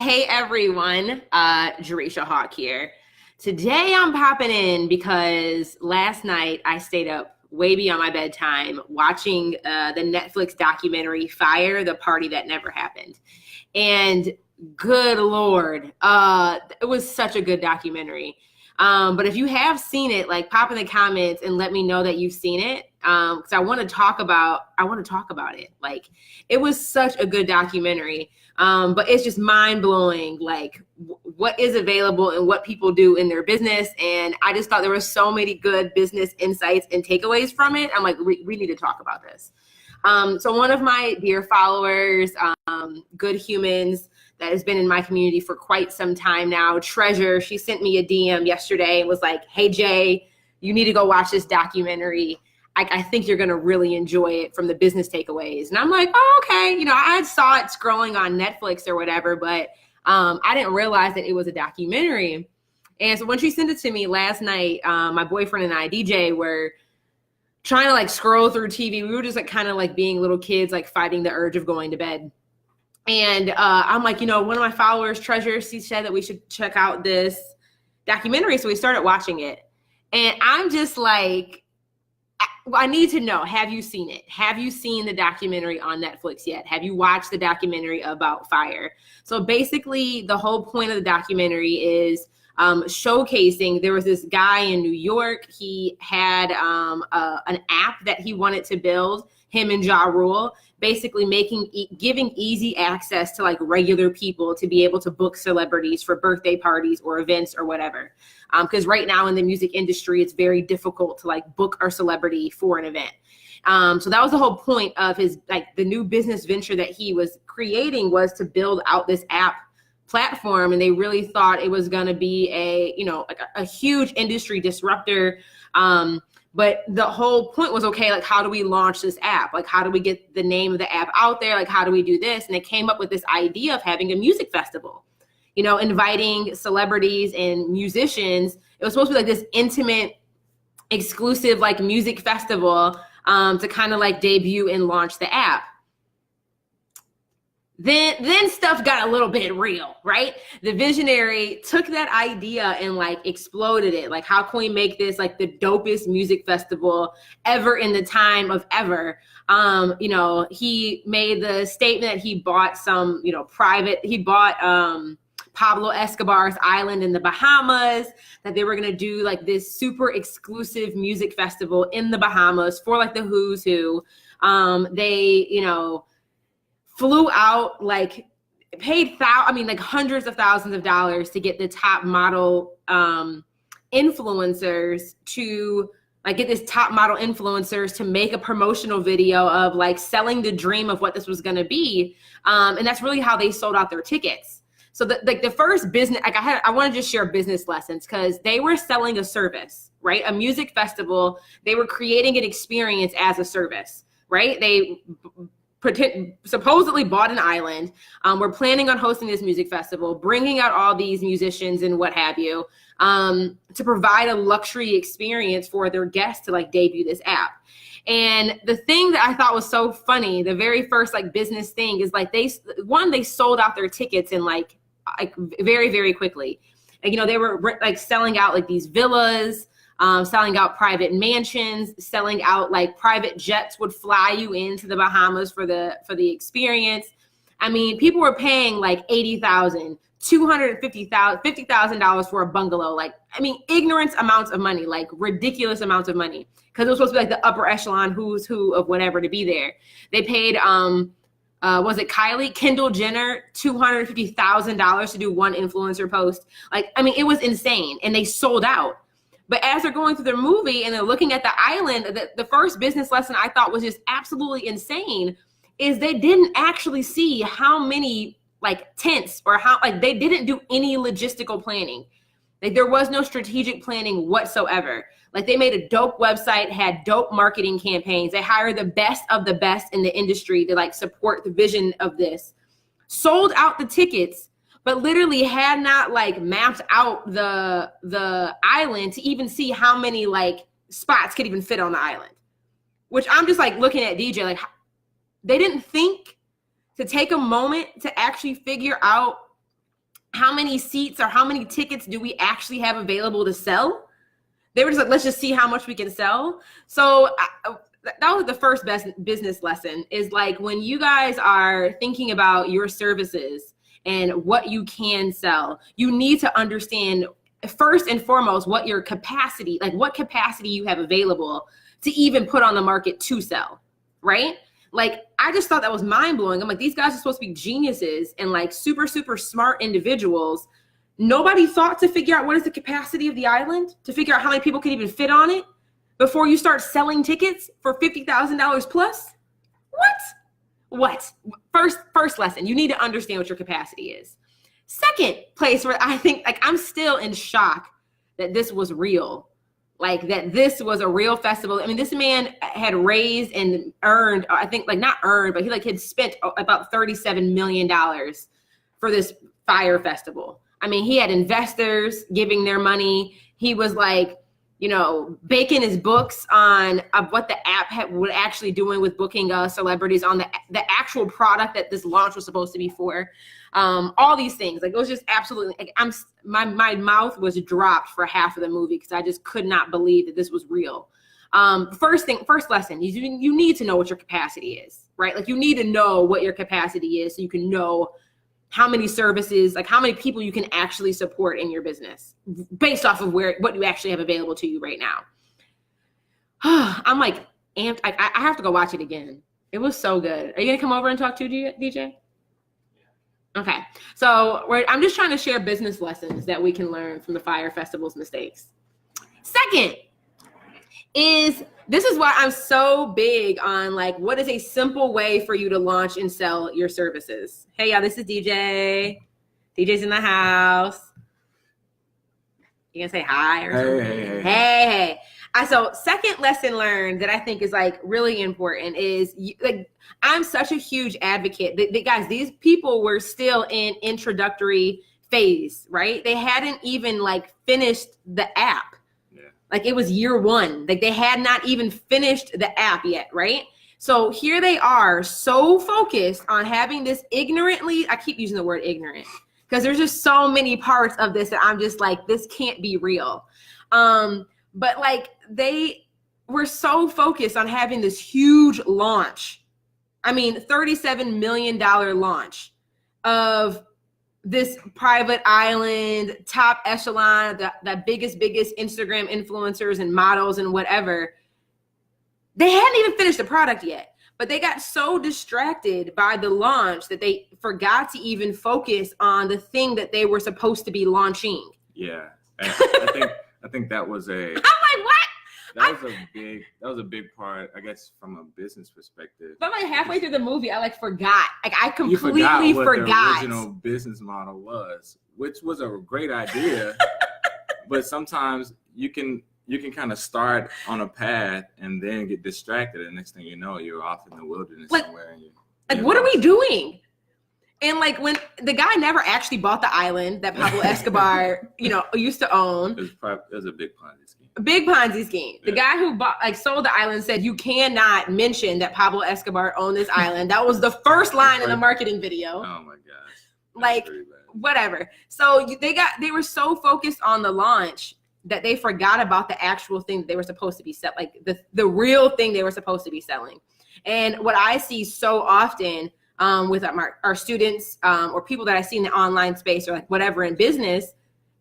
Hey everyone, Jerisha Hawk here. Today I'm popping in because last night I stayed up way beyond my bedtime watching the Netflix documentary Fyre, the Party That Never Happened. And good Lord, it was such a good documentary. But if you have seen it, like pop in the comments and let me know that you've seen it. Because I want to talk about it. Like, it was such a good documentary. But it's just mind blowing, like what is available and what people do in their business. And I just thought there were so many good business insights and takeaways from it. I'm like, we need to talk about this. So one of my dear followers, Good Humans, that has been in my community for quite some time now, Treasure, she sent me a DM yesterday and was like, hey, Jay, you need to go watch this documentary. I think you're going to really enjoy it from the business takeaways. And I'm like, oh, okay. You know, I saw it scrolling on Netflix or whatever, but I didn't realize that it was a documentary. And so when she sent it to me last night, my boyfriend and I, DJ, were trying to like scroll through TV. We were just like kind of like being little kids, like fighting the urge of going to bed. And I'm like, you know, one of my followers, Treasure, she said that we should check out this documentary. So we started watching it. And I'm just like, I need to know, have you seen it? Have you seen the documentary on Netflix yet? Have you watched the documentary about Fyre? So basically, the whole point of the documentary is showcasing, there was this guy in New York. He had an app that he wanted to build, him and Ja Rule, basically giving easy access to like regular people to be able to book celebrities for birthday parties or events or whatever. Because right now in the music industry, it's very difficult to like book a celebrity for an event. So that was the whole point of his, like the new business venture that he was creating, was to build out this app platform. And they really thought it was going to be a huge industry disruptor. But the whole point was, okay, like, how do we launch this app? Like, how do we get the name of the app out there? Like, how do we do this? And they came up with this idea of having a music festival, you know, inviting celebrities and musicians. It was supposed to be like this intimate, exclusive, like music festival to kind of like debut and launch the app. Then stuff got a little bit real, right? The visionary took that idea and like exploded it. Like, how can we make this like the dopest music festival ever in the time of ever? You know, he made the statement that he bought some, you know, he bought Pablo Escobar's island in the Bahamas, that they were going to do like this super exclusive music festival in the Bahamas for like the who's who. They, you know, flew out, like paid like hundreds of thousands of dollars to get the top model influencers to make a promotional video of like selling the dream of what this was going to be. And that's really how they sold out their tickets. So the first business, like I want to just share business lessons, because they were selling a service, right? A music festival. They were creating an experience as a service, right? They supposedly bought an island. We're planning on hosting this music festival, bringing out all these musicians and what have you, to provide a luxury experience for their guests to like debut this app. And the thing that I thought was so funny, the very first like business thing is like they sold out their tickets in like very, very quickly. And, you know, they were like selling out like these villas, selling out private mansions, selling out like private jets would fly you into the Bahamas for the experience. I mean, people were paying like $80,000, $250,000, $50,000 for a bungalow. Like, I mean, ignorant amounts of money, like ridiculous amounts of money, because it was supposed to be like the upper echelon who's who of whatever to be there. They paid, was it Kendall Jenner, $250,000 to do one influencer post. Like, I mean, it was insane, and they sold out. But as they're going through their movie and they're looking at the island, the first business lesson I thought was just absolutely insane is they didn't actually see how many like tents, or how like they didn't do any logistical planning. Like, there was no strategic planning whatsoever. Like, they made a dope website, had dope marketing campaigns. They hired the best of the best in the industry to like support the vision of this. Sold out the tickets, but literally had not like mapped out the island to even see how many like spots could even fit on the island. Which I'm just like looking at DJ, like, they didn't think to take a moment to actually figure out how many seats or how many tickets do we actually have available to sell? They were just like, let's just see how much we can sell. So that was the first best business lesson, is like, when you guys are thinking about your services and what you can sell, you need to understand first and foremost what your capacity, like what capacity you have available to even put on the market to sell, right? Like, I just thought that was mind blowing. I'm like, these guys are supposed to be geniuses and like super, super smart individuals. Nobody thought to figure out what is the capacity of the island, to figure out how many people can even fit on it before you start selling tickets for $50,000 plus. What? First lesson, you need to understand what your capacity is. Second place where I think, like, I'm still in shock that this was real. Like, that this was a real festival. I mean, this man had raised and earned, I think, like, not earned, but he like had spent about $37 million for this Fyre festival. I mean, he had investors giving their money. He was like, you know, baking his books on what the app was actually doing with booking celebrities on the actual product that this launch was supposed to be for. All these things, like, it was just absolutely, like, my mouth was dropped for half of the movie because I just could not believe that this was real. First lesson, you need to know what your capacity is, right? Like, you need to know what your capacity is so you can know how many services, like how many people you can actually support in your business based off of what you actually have available to you right now. I'm like amped. I have to go watch it again. It was so good. Are you gonna come over and talk to DJ? Okay. So I'm just trying to share business lessons that we can learn from the Fyre Festival's mistakes. Second this is why I'm so big on, like, what is a simple way for you to launch and sell your services. Hey, y'all, this is DJ. DJ's in the house. You gonna say hi or something? Hey. So second lesson learned that I think is like really important is, like, I'm such a huge advocate. Guys, these people were still in introductory phase, right? They hadn't even like finished the app. Like, it was year one. Like, they had not even finished the app yet, right? So here they are, so focused on having this ignorantly, I keep using the word ignorant because there's just so many parts of this that I'm just like, this can't be real. But like, they were so focused on having this huge launch. I mean, $37 million launch of this private island, top echelon, the biggest Instagram influencers and models and whatever. They hadn't even finished the product yet, but they got so distracted by the launch that they forgot to even focus on the thing that they were supposed to be launching. Yeah, I think that was a. I'm like, what? That was a big part, I guess, from a business perspective. But like halfway through the movie, I like forgot. Like, I completely forgot what forgot. the original business model was, which was a great idea. But sometimes you can kind of start on a path and then get distracted, and next thing you know, you're off in the wilderness somewhere. And what are we doing? And like, when the guy never actually bought the island that Pablo Escobar, used to own. It was a big Ponzi scheme. A big Ponzi scheme. The guy who sold the island said, you cannot mention that Pablo Escobar owned this island. That was the first line in the marketing video. Oh my gosh. Like, whatever. So they were so focused on the launch that they forgot about the actual thing that they were supposed to be selling, like the real thing they were supposed to be selling. And what I see so often with our students or people that I see in the online space or like whatever in business,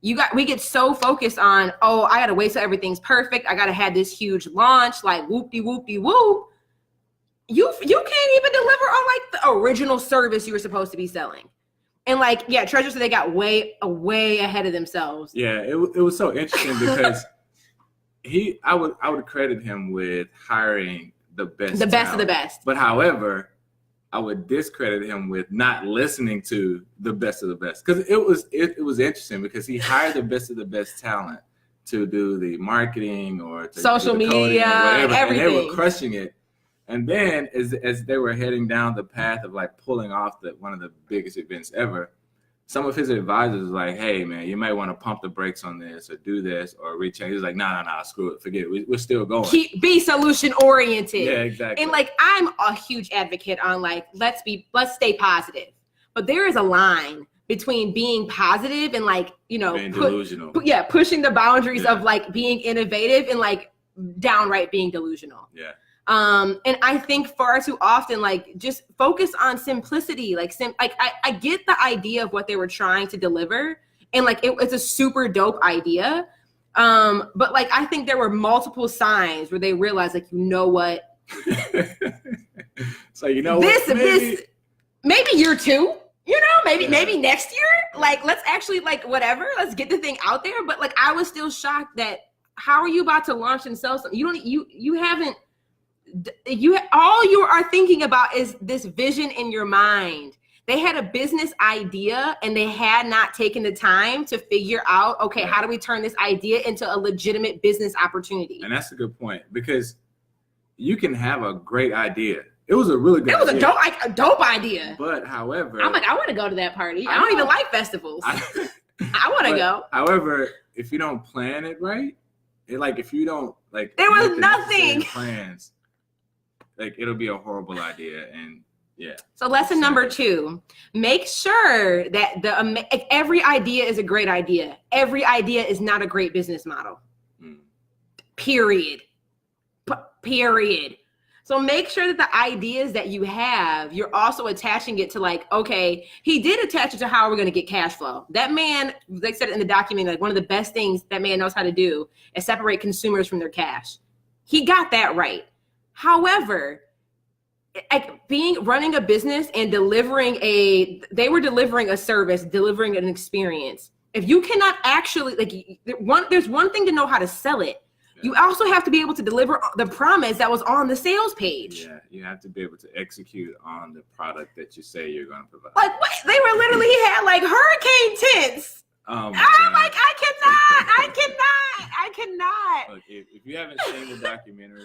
we get so focused on, oh, I got to wait till everything's perfect. I got to have this huge launch, like whoop-de-whoop-de-whoop. You can't even deliver on like the original service you were supposed to be selling. And like, yeah, Treasure said they got way ahead of themselves. Yeah, it was so interesting because I would credit him with hiring the best of the best. But however, I would discredit him with not listening to the best of the best, because it was interesting because he hired the best of the best talent to do the marketing or to social do the media, coding or everything. And they were crushing it. And then as they were heading down the path of like pulling off one of the biggest events ever, some of his advisors was like, hey man, you might want to pump the brakes on this or do this or rechange. He was like, no, screw it, forget it. We're still going. Be solution oriented. Yeah, exactly. And like, I'm a huge advocate on like, let's stay positive. But there is a line between being positive and like, you know, being delusional. Pushing the boundaries of like being innovative and like downright being delusional. Yeah. And I think far too often, like, just focus on simplicity. Like, I get the idea of what they were trying to deliver, and like it's a super dope idea. But like I think there were multiple signs where they realized, like, you know what? So you know this what? maybe year 2. You know, maybe next year. Like, let's actually like whatever. Let's get the thing out there. But like I was still shocked that how are you about to launch and sell something? You haven't. All you are thinking about is this vision in your mind. They had a business idea and they had not taken the time to figure out, okay, how do we turn this idea into a legitimate business opportunity? And that's a good point, because you can have a great idea. It was a really good idea. It was a dope idea. But however, I'm like, I want to go to that party. I don't even like festivals. I want to go. However, if you don't plan it right, if you don't like, there was nothing plans. Like, it'll be a horrible idea. And so lesson number 2, make sure that every idea is a great idea. Every idea is not a great business model. Period. Period. So make sure that the ideas that you have, you're also attaching it to like, okay, he did attach it to how we're going to get cash flow. That man, like I said in the document, like one of the best things that man knows how to do is separate consumers from their cash. He got that right. However, running a business and they were delivering a service, delivering an experience. If you cannot actually, there's one thing to know how to sell it. You also have to be able to deliver the promise that was on the sales page. Yeah, you have to be able to execute on the product that you say you're going to provide. Like, what? They were literally had like hurricane tents. I'm like, I cannot. Look, if you haven't seen the documentary,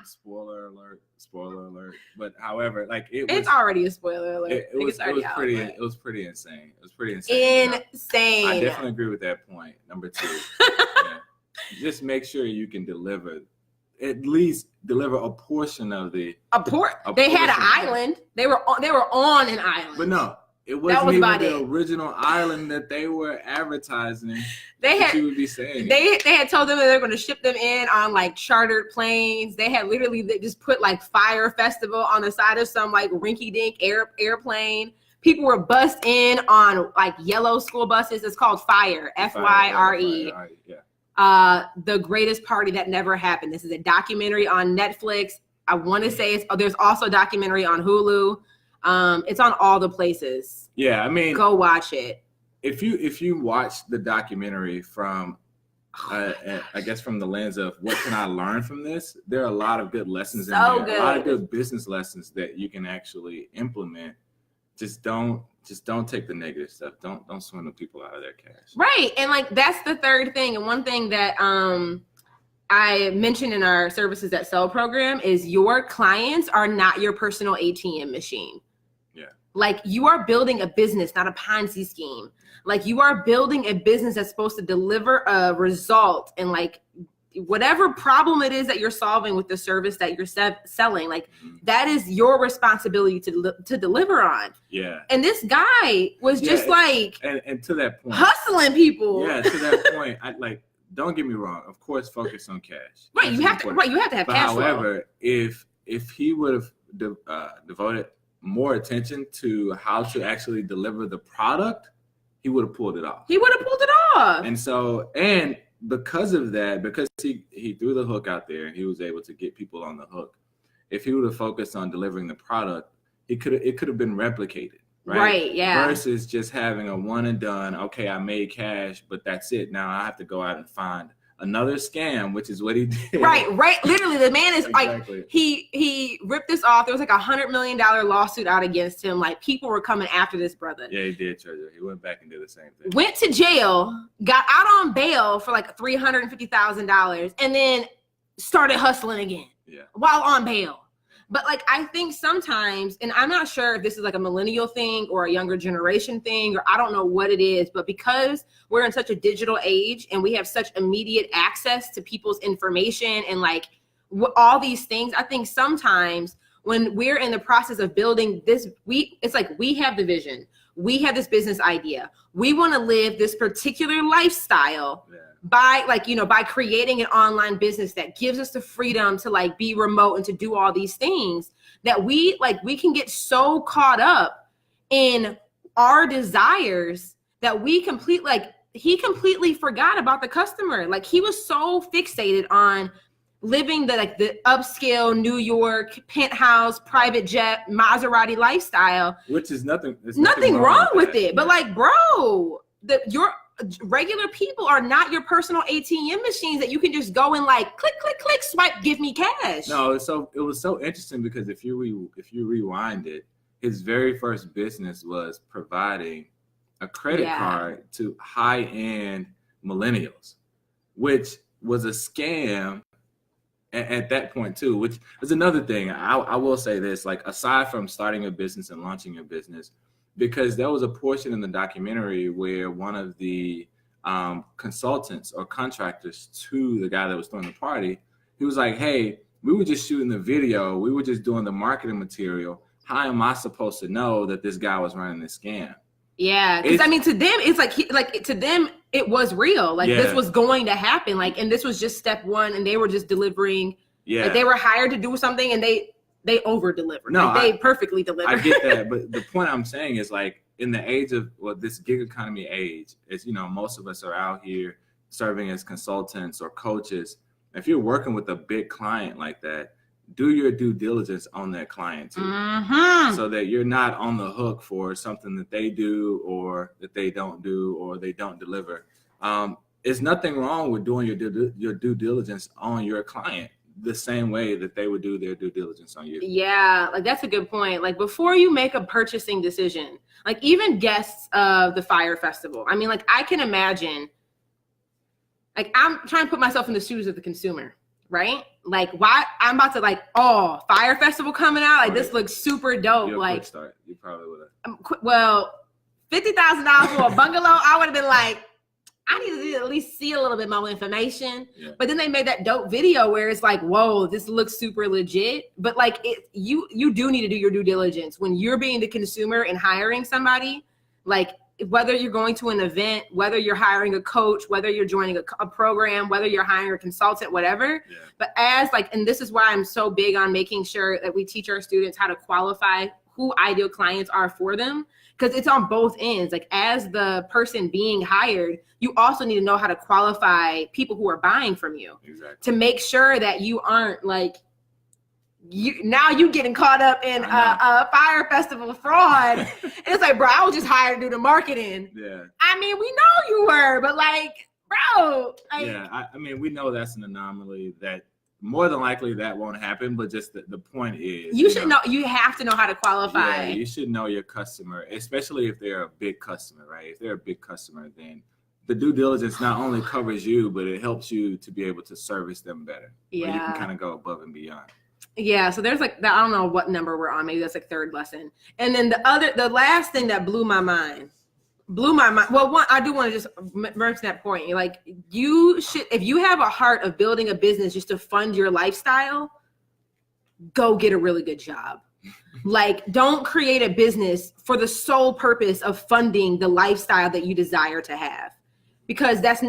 spoiler alert. But however, like it's already a spoiler alert. It was pretty insane. It was pretty insane. Insane. I definitely agree with that point. Number 2. Just make sure you can at least deliver a portion of the. They had an island. They were on an island. But no. It wasn't even the original island that they were advertising. You would be saying. They had told them that they're going to ship them in on like chartered planes. They had literally just put like Fyre Festival on the side of some like rinky-dink airplane. People were bussed in on like yellow school buses. It's called Fyre, Fyre. The greatest party that never happened. This is a documentary on Netflix. I want to say there's also a documentary on Hulu. It's on all the places. Yeah, I mean, go watch it. If you watch the documentary from, I guess from the lens of what can I learn from this, there are a lot of good lessons in there. A lot of good business lessons that you can actually implement. Just don't take the negative stuff. Don't swindle people out of their cash. Right, and like that's the third thing. And one thing that I mentioned in our Services That Sell program is your clients are not your personal ATM machine. Like, you are building a business, not a Ponzi scheme. Like, you are building a business that's supposed to deliver a result, and like whatever problem it is that you're solving with the service that you're selling, like that is your responsibility to deliver on. Yeah. And this guy was just like, and to that point, hustling people. Yeah. To that point, don't get me wrong. Of course, focus on cash. Right. You have to have cash flow. However, if he would have devoted more attention to how to actually deliver the product, he would have pulled it off. And because of that, because he threw the hook out there and he was able to get people on the hook, if he would have focused on delivering the product, it could have been replicated. Right. Yeah. Versus just having a one and done, okay, I made cash, but that's it. Now I have to go out and find another scam, which is what he did. Right. Literally, the man is exactly. Like, he ripped this off. There was like $100 million lawsuit out against him. Like, people were coming after this brother. Yeah, he did, Treasure. He went back and did the same thing. Went to jail, got out on bail for like $350,000, and then started hustling again. Yeah. While on bail. But like, I think sometimes, and I'm not sure if this is like a millennial thing or a younger generation thing, or I don't know what it is, but because we're in such a digital age and we have such immediate access to people's information and like all these things, I think sometimes when we're in the process of building this, it's like we have the vision. we have this business idea. We want to live this particular lifestyle by by creating an online business that gives us the freedom to like be remote and to do all these things, that we can get so caught up in our desires that he completely forgot about the customer. Like he was so fixated on living the upscale New York penthouse, private jet, Maserati lifestyle, which is nothing wrong with it. But like, bro, your regular people are not your personal ATM machines that you can just go and like click, click, click, swipe, give me cash. No, so it was so interesting because if you rewind it, his very first business was providing a credit card to high-end millennials, which was a scam at that point too, which is another thing. I will say this, like aside from starting a business and launching a business, because there was a portion in the documentary where one of the consultants or contractors to the guy that was throwing the party, he was like, hey, we were just shooting the video. We were just doing the marketing material. How am I supposed to know that this guy was running this scam? Yeah, because I mean, to them, it's to them, it was real. Like this was going to happen. Like, and this was just step one, and they were just delivering. Yeah, like they were hired to do something, and they over delivered. No, like, they perfectly delivered. I get that, but the point I'm saying is like in the age of this gig economy age, is most of us are out here serving as consultants or coaches. If you're working with a big client like that, do your due diligence on that client too, so that you're not on the hook for something that they do or that they don't do or they don't deliver. There's nothing wrong with doing your due diligence on your client the same way that they would do their due diligence on you. Yeah, like that's a good point. Like before you make a purchasing decision, like even guests of the Fyre Festival, I mean, like I can imagine, like I'm trying to put myself in the shoes of the consumer. Right? Like why I'm about to like, oh, Fyre Festival coming out. Like this looks super dope. You're like quick start. You probably would have. Well, $50,000 for a bungalow. I would have been like, I need to at least see a little bit more information. Yeah. But then they made that dope video where it's like, whoa, this looks super legit. But like you do need to do your due diligence when you're being the consumer and hiring somebody. Like whether you're going to an event, whether you're hiring a coach, whether you're joining a program, whether you're hiring a consultant, whatever. Yeah. But and this is why I'm so big on making sure that we teach our students how to qualify who ideal clients are for them. Because it's on both ends. Like as the person being hired, you also need to know how to qualify people who are buying from you. Exactly. To make sure that you aren't like, you getting caught up in a Fyre Festival fraud. And it's like, bro, I was just hired to do the marketing. Yeah. I mean, we know you were, but like, bro. I mean, we know that's an anomaly that more than likely that won't happen, but just the point is. You should know, you have to know how to qualify. Yeah, you should know your customer, especially if they're a big customer, right? If they're a big customer, then the due diligence not only covers you, but it helps you to be able to service them better. Yeah. You can kind of go above and beyond. Yeah, so there's like, I don't know what number we're on. Maybe that's like third lesson. And then the last thing that blew my mind. Well, one, I do want to just mention that point. Like you should, if you have a heart of building a business just to fund your lifestyle, go get a really good job. Like don't create a business for the sole purpose of funding the lifestyle that you desire to have, because that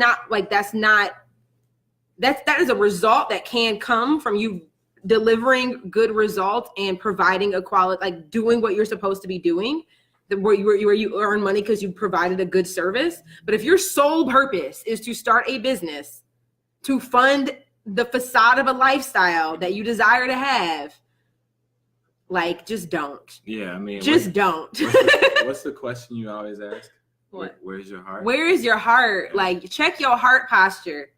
is a result that can come from you delivering good results and providing a quality, like doing what you're supposed to be doing, where you earn money because you provided a good service. But if your sole purpose is to start a business to fund the facade of a lifestyle that you desire to have, like just don't. Yeah, I mean, just don't. What's the question you always ask? What? Where's your heart? Where is your heart? Like check your heart posture.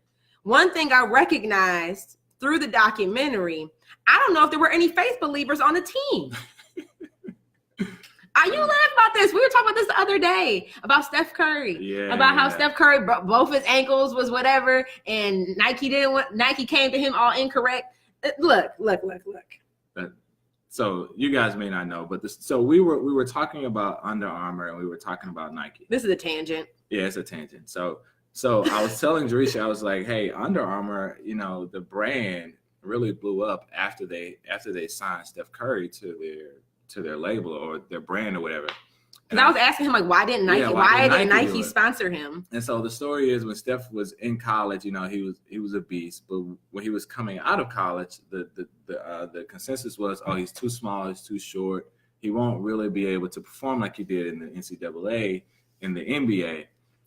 One thing I recognized through the documentary, I don't know if there were any faith believers on the team. You laugh about this. We were talking about this the other day about Steph Curry. Yeah. About how Steph Curry both his ankles was whatever, and Nike came to him all incorrect. Look. So you guys may not know, but so we were talking about Under Armour and we were talking about Nike. This is a tangent. Yeah, it's a tangent. So I was telling Jerisha, I was like, hey, Under Armour, the brand really blew up after they signed Steph Curry to their label or their brand or whatever. Because I was asking him, like, why didn't Nike sponsor him? And so the story is when Steph was in college, you know, he was a beast. But when he was coming out of college, the consensus was, oh, he's too small, he's too short. He won't really be able to perform like he did in the NCAA, in the NBA.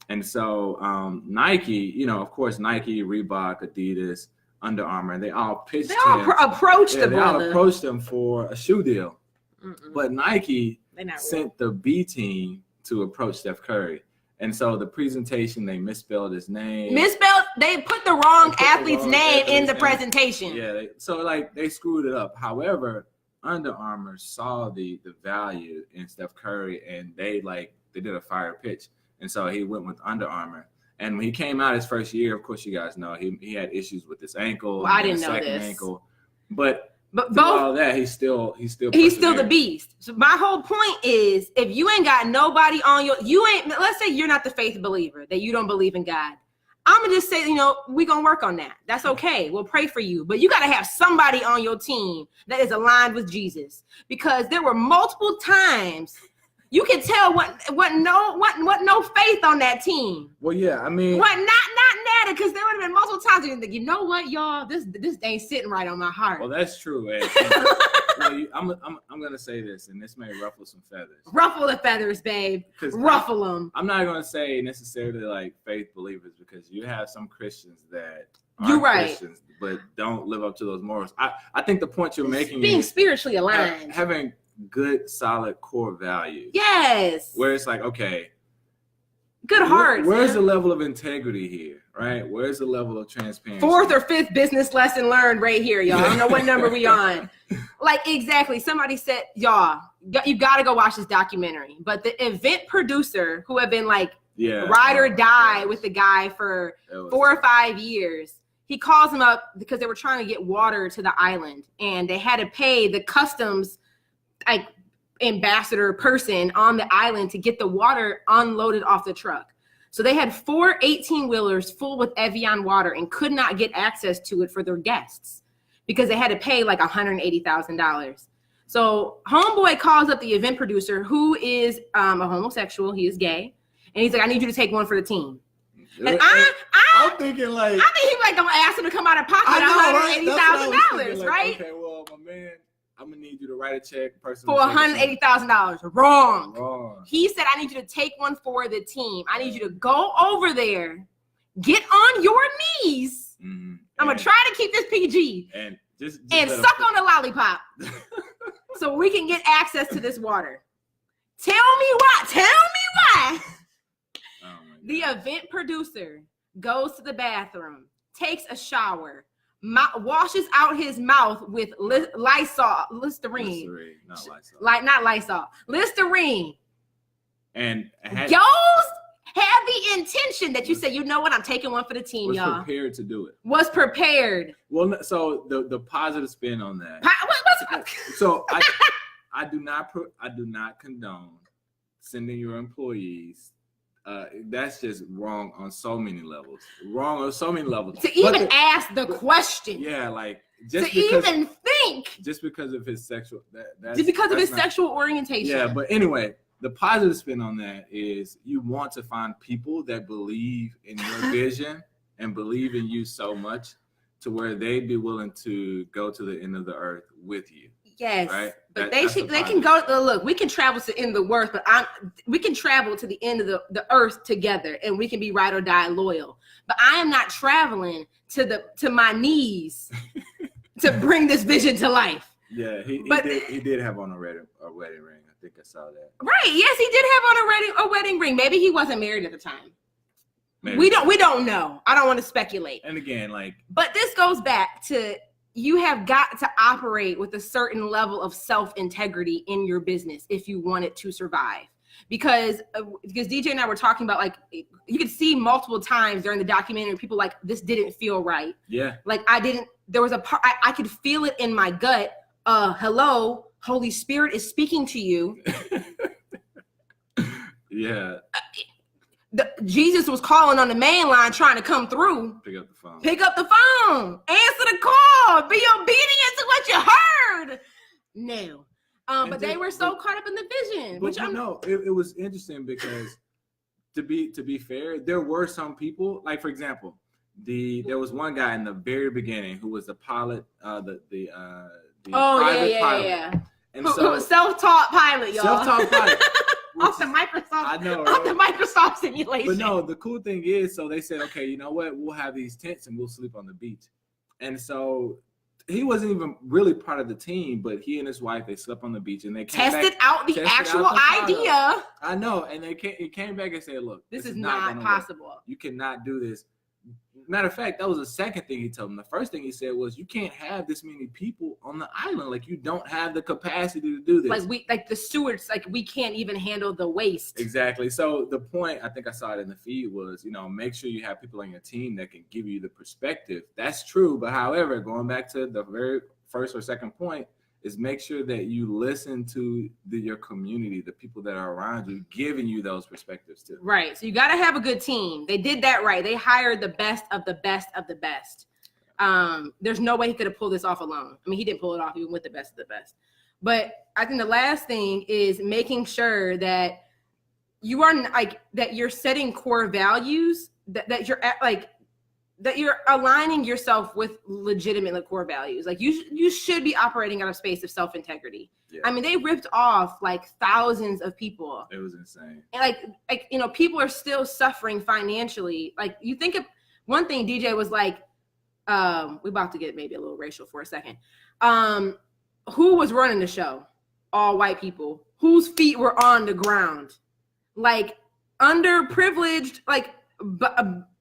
And so Nike, you know, of course, Nike, Reebok, Adidas, Under Armour, they all pitched him. Approached the brother. They all approached him for a shoe deal. But Nike sent the B team to approach Steph Curry. And so the presentation, they misspelled his name. They put the wrong athlete's name in the presentation. Yeah, they screwed it up. However, Under Armour saw the value in Steph Curry, and they did a fire pitch. And so he went with Under Armour. And when he came out his first year, of course, you guys know, he had issues with his ankle. Well, I didn't know this. Ankle. But both, all that, he's still the beast. So my whole point is, if you ain't got nobody on let's say you're not the faith believer, that you don't believe in God. I'm gonna just say, you know, we're gonna work on that. That's okay. We'll pray for you. But you gotta have somebody on your team that is aligned with Jesus. Because there were multiple times you can tell what no faith on that team. Well, yeah, I mean, what not Nata, because there would have been multiple times you think, you know what, y'all, this ain't sitting right on my heart. Well, that's true. I'm gonna say this, and this may ruffle some feathers. Ruffle the feathers, babe. Ruffle them. I'm not gonna say necessarily like faith believers, because you have some Christians that aren't Christians, but don't live up to those morals. I think the point you're making being is spiritually aligned, having good, solid core values. Yes. Where it's like, okay, good heart. Where's the level of integrity here, right? Where's the level of transparency? 4th or 5th business lesson learned right here, y'all. I don't know what number we on. Like, exactly. Somebody said, y'all, you got to go watch this documentary. But the event producer, who had been like ride or die with the guy for 4 or 5 years, he calls him up because they were trying to get water to the island, and they had to pay the customs ambassador person on the island to get the water unloaded off the truck. So they had 4 18-wheelers full with Evian water and could not get access to it for their guests because they had to pay like $180,000. So homeboy calls up the event producer, who is a homosexual. He is gay. And he's like, I need you to take one for the team. And I'm thinking like, I think he gonna ask him to come out of pocket $180,000, right? Okay, well, my man, I'm gonna need you to write a check for $180,000. Wrong. He said, I need you to take one for the team. I need you to go over there, get on your knees. Mm-hmm. I'm gonna try to keep this PG and just suck on the lollipop so we can get access to this water. Tell me why. The event producer goes to the bathroom, takes a shower, washes out his mouth with Listerine. Not Lysol. Listerine. And had the intention that you said, you know what, I'm taking one for the team, y'all. Was prepared to do it. Was prepared. Well, so the positive spin on that. So I do not condone sending your employees. That's just wrong on so many levels. To even ask the question. Yeah, like just because of his sexual sexual orientation. Yeah, but anyway, the positive spin on that is you want to find people that believe in your vision and believe in you so much to where they'd be willing to go to the end of the earth with you. Yes, right? But they can go. Look, we can travel to the end of the earth, but we can travel to the end of the earth together, and we can be ride or die loyal. But I am not traveling to my knees to bring this vision to life. Yeah, he did have on a wedding ring. I think I saw that. Right? Yes, he did have on a wedding ring. Maybe he wasn't married at the time. Maybe. We don't know. I don't want to speculate. And again, but this goes back to, you have got to operate with a certain level of self-integrity in your business if you want it to survive. Because DJ and I were talking about, you could see multiple times during the documentary, people this didn't feel right. Yeah. There was a part, I could feel it in my gut. Hello, Holy Spirit is speaking to you. Yeah. Jesus was calling on the main line, trying to come through. Pick up the phone. Answer the call. Be obedient to what you heard. No. But they were so caught up in the vision. But it was interesting because to be fair, there were some people, like for example, there was one guy in the very beginning who was the pilot, the private pilot. Yeah. And so self-taught pilot, y'all. Self-taught pilot. Off the Microsoft. I know, right? Off the Microsoft simulation. But no, the cool thing is, so they said, okay, you know what? We'll have these tents and we'll sleep on the beach. And so he wasn't even really part of the team, but he and his wife, they slept on the beach and they tested out the actual idea. I know. And he came back and said, look, this is not possible. Work. You cannot do this. Matter of fact, that was the second thing he told him. The first thing he said was, you can't have this many people on the island. Like, you don't have the capacity to do this. Like the stewards, like we can't even handle the waste. Exactly. So the point, I think I saw it in the feed, was, make sure you have people on your team that can give you the perspective. That's true. But however, going back to the very first or second point, is make sure that you listen to your community, the people that are around you, giving you those perspectives too. Right. So you got to have a good team. They did that right. They hired the best of the best of the best. There's no way he could have pulled this off alone. I mean, he didn't pull it off even with the best of the best. But I think the last thing is making sure that you are that you're setting core values, that you're that you're aligning yourself with legitimate core values. Like you should be operating out of space of self-integrity. Yeah. I mean, they ripped off like thousands of people. It was insane. And people are still suffering financially. Like you think of one thing, DJ was like, we're about to get maybe a little racial for a second. Who was running the show? All white people whose feet were on the ground, like underprivileged,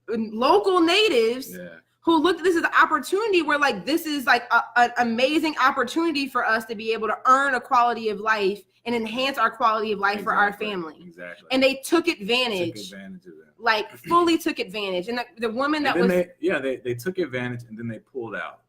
local natives who looked at this as an opportunity where this is an amazing opportunity for us to be able to earn a quality of life and enhance our quality of life for our family. Exactly. And they took advantage. Of that. Fully took advantage. And the woman that they took advantage and then they pulled out.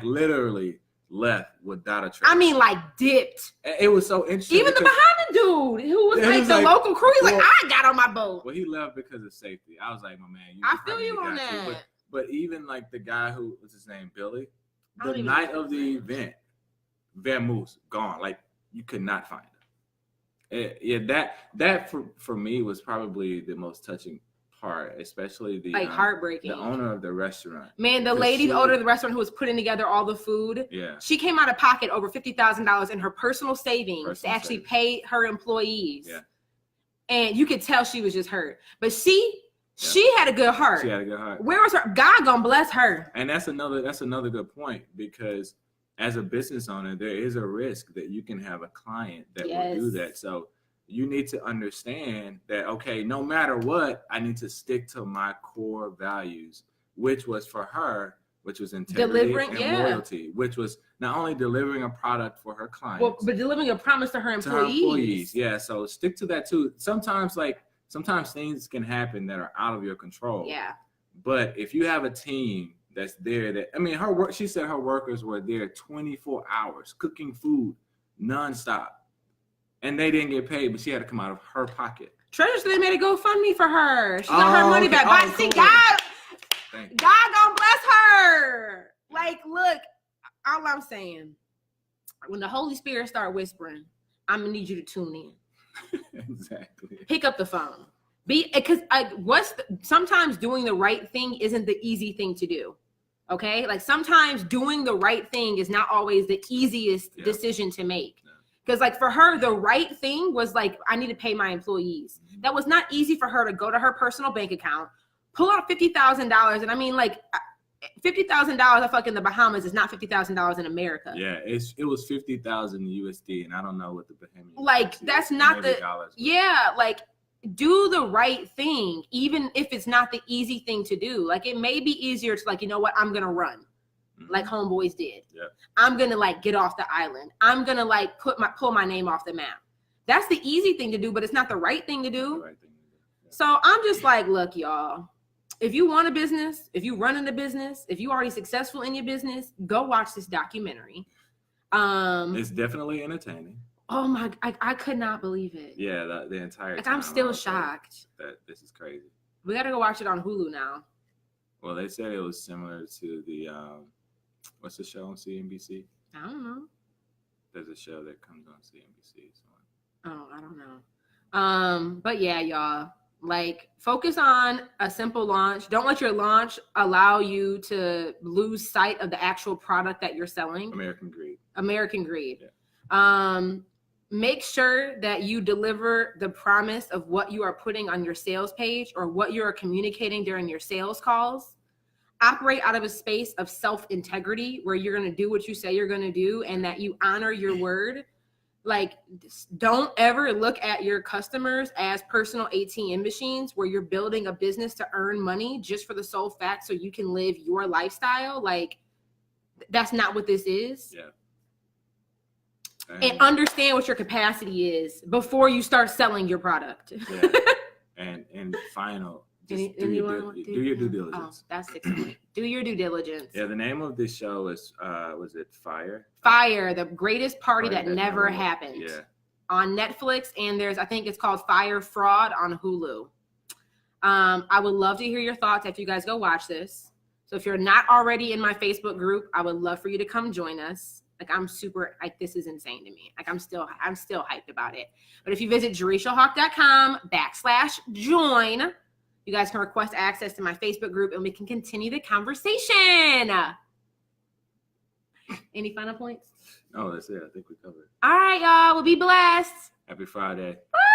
Literally left without a trace. I mean, dipped. It was so interesting. Even the Bahama dude who was the local crew, he's I got on my boat. Well, he left because of safety. I was like, my man, I feel you on that. But even the guy who was his name, Billy, the night of the event, Van Moose gone. You could not find him. That for me was probably the most touching part, especially the heartbreaking. The owner of the restaurant. Man, the lady, the owner of the restaurant who was putting together all the food. Yeah. She came out of pocket over $50,000 in her personal savings to actually pay her employees. Yeah. And you could tell she was just hurt. But she had a good heart. She had a good heart. Where was her? God gonna bless her. And that's another good point, because as a business owner, there is a risk that you can have a client that will do that. So you need to understand that, okay, no matter what, I need to stick to my core values, which was for her, which was integrity and loyalty, which was not only delivering a product for her clients, but delivering a promise to her employees. Yeah, so stick to that too. Sometimes things can happen that are out of your control. Yeah. But if you have a team that's there, she said her workers were there 24 hours cooking food nonstop. And they didn't get paid, but she had to come out of her pocket. Treasure said they made a GoFundMe for her. She got her money back. But see, God gonna bless her. Look, all I'm saying, when the Holy Spirit start whispering, I'm gonna need you to tune in. Exactly. Pick up the phone. Sometimes doing the right thing isn't the easy thing to do. Okay, sometimes doing the right thing is not always the easiest decision to make. Because for her, the right thing was I need to pay my employees. That was not easy for her to go to her personal bank account, pull out $50,000. And $50,000 in the Bahamas is not $50,000 in America. Yeah, it was 50,000 USD, and I don't know what the Bahamian. That's not the dollars. Yeah, do the right thing, even if it's not the easy thing to do. It may be easier to you know what, I'm gonna run. Like homeboys did. Yep. I'm gonna get off the island. I'm gonna pull my name off the map. That's the easy thing to do, but it's not the right thing to do. Yeah. So I'm just look, y'all, if you want a business, if you run in a business, if you already successful in your business, go watch this documentary. It's definitely entertaining. Oh my, I could not believe it. Yeah, the entire time. I'm still shocked. That this is crazy. We gotta go watch it on Hulu now. Well, they said it was similar to the what's the show on CNBC? I don't know. There's a show that comes on CNBC. So. Oh, I don't know. But yeah, y'all, like focus on a simple launch. Don't let your launch allow you to lose sight of the actual product that you're selling. American greed. Yeah. Make sure that you deliver the promise of what you are putting on your sales page or what you are communicating during your sales calls. Operate out of a space of self-integrity where you're going to do what you say you're going to do and that you honor your word. Like, don't ever look at your customers as personal ATM machines where you're building a business to earn money just for the sole fact so you can live your lifestyle. Like, that's not what this is. Yeah. And understand what your capacity is before you start selling your product. Yeah. And final, just do your due diligence. Oh, that's 6 points. Do your due diligence. Yeah, the name of this show is, was it Fyre? Fyre, the greatest party that never happened. Yeah. On Netflix, and I think it's called Fyre Fraud on Hulu. I would love to hear your thoughts after you guys go watch this. So if you're not already in my Facebook group, I would love for you to come join us. Like, I'm super, like, this is insane to me. Like, I'm still hyped about it. But if you visit JerishaHawk.com/join, you guys can request access to my Facebook group and we can continue the conversation. Any final points? No, that's it. I think we covered it. All right, y'all. We'll be blessed. Happy Friday. Bye.